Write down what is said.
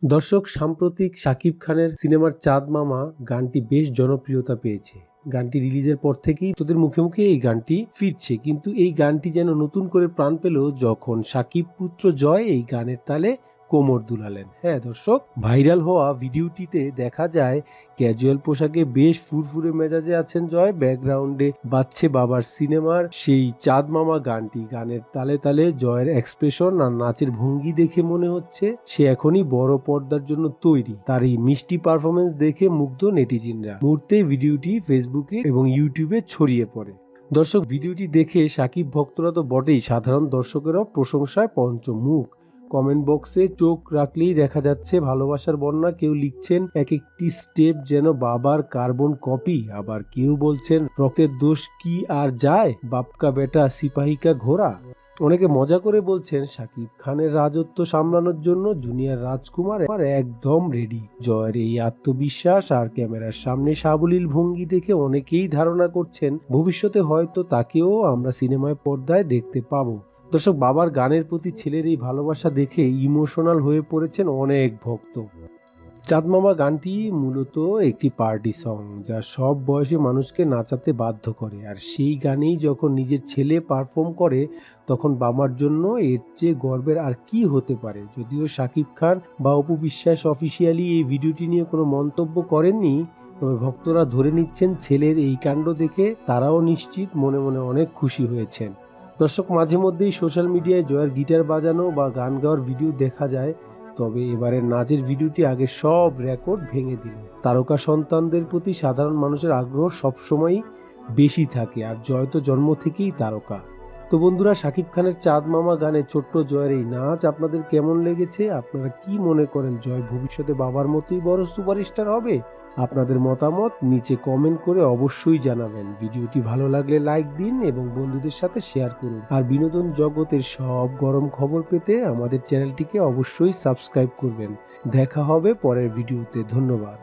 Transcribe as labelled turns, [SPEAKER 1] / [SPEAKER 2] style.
[SPEAKER 1] দর্শক, সাম্প্রতিক শাকিব খানের সিনেমার চাঁদ মামা গানটি বেশ জনপ্রিয়তা পেয়েছে। গানটি রিলিজের পর থেকেই তোদের মুখে মুখে এই গানটি ফিরছে, কিন্তু এই গানটি যেন নতুন করে প্রাণ পেল যখন শাকিব পুত্র জয় এই গানের তালে কোমর দুলালেন। হ্যাঁ দর্শক, ভাইরাল হওয়া ভিডিওটিতে দেখা যায় ক্যাজুয়াল পোশাকে বেশ ফুরফুরে মেজাজে আছেন জয়। ব্যাকগ্রাউন্ডে বাজছে বাবার সিনেমার সেই চাঁদ মামা গানটি। গানের তালে তালে জয়ের এক্সপ্রেশন আর নাচের ভঙ্গি দেখে মনে হচ্ছে সে এখনই বড় পর্দার জন্য তৈরি। তার এই মিষ্টি পারফরমেন্স দেখে মুগ্ধ নেটিজেনরা। মুহূর্তেই ভিডিওটি ফেসবুকে এবং ইউটিউবে ছড়িয়ে পড়ে। দর্শক, ভিডিওটি দেখে শাকিব ভক্তরা তো বটেই, সাধারণ দর্শকেরাও প্রশংসায় পঞ্চমুখ। কমেন্ট বক্সে চোখ রাখলেই দেখা যাচ্ছে ভালোবাসার বন্যা। কেউ লিখছেন এক একটি স্টেপ যেন বাবার কার্বন কপি, আবার কেউ বলছেন রক্তের দোষ কি আর যায়, বাপকা বেটা সিপাহিকা ঘোড়া। অনেকে মজা করে বলছেন শাকিব খানের রাজত্ব সামলানোর জন্য জুনিয়র রাজকুমার একদম রেডি। জয়ের এই আত্মবিশ্বাস আর ক্যামেরার সামনে সাবলীল ভঙ্গি দেখে অনেকেই ধারণা করছেন ভবিষ্যতে হয়তো তাকেও আমরা সিনেমায় পর্দায় দেখতে পাবো। দর্শক, বাবার গানের প্রতি ছেলের এই ভালোবাসা দেখে ইমোশনাল হয়ে পড়েছেন অনেক ভক্ত। চাঁদ মামা গানটি মূলত একটি পার্টি সং, যা সব বয়সী মানুষকে নাচাতে বাধ্য করে। আর সেই গানেই যখন নিজের ছেলে পারফর্ম করে তখন বাবার জন্য এর চেয়ে গর্বের আর কি হতে পারে। যদিও শাকিব খান বা অপু বিশ্বাস অফিসিয়ালি এই ভিডিওটি নিয়ে কোনো মন্তব্য করেননি, তবে ভক্তরা ধরে নিচ্ছেন ছেলের এই কাণ্ড দেখে তারাও নিশ্চিত মনে মনে অনেক খুশি হয়েছেন। দর্শক, মাঝে মধ্যেই সোশ্যাল মিডিয়ায় জয়ের গিটার বাজানো বা গান গাওয়ার ভিডিও দেখা যায়, তবে এবারের নাচের ভিডিওটি আগে সব রেকর্ড ভেঙে দিল। তারকা সন্তানদের প্রতি সাধারণ মানুষের আগ্রহ সবসময়ই বেশি থাকে, আর জয় তো জন্ম থেকেই তারকা। তো বন্ধুরা, শাকিব খানের চাঁদ মামা গানে ছোট্ট জয়ের এই নাচ আপনাদের কেমন লেগেছে? আপনারা কি মনে করেন জয় ভবিষ্যতে বাবার মতোই বড় সুপারস্টার হবে? আপনাদের মতামত নিচে কমেন্ট করে অবশ্যই জানাবেন। ভিডিওটি ভালো লাগলে লাইক দিন এবং বন্ধুদের সাথে শেয়ার করুন। আর বিনোদন জগতের সব গরম খবর পেতে আমাদের চ্যানেলটিকে অবশ্যই সাবস্ক্রাইব করবেন। দেখা হবে পরের ভিডিওতে। ধন্যবাদ।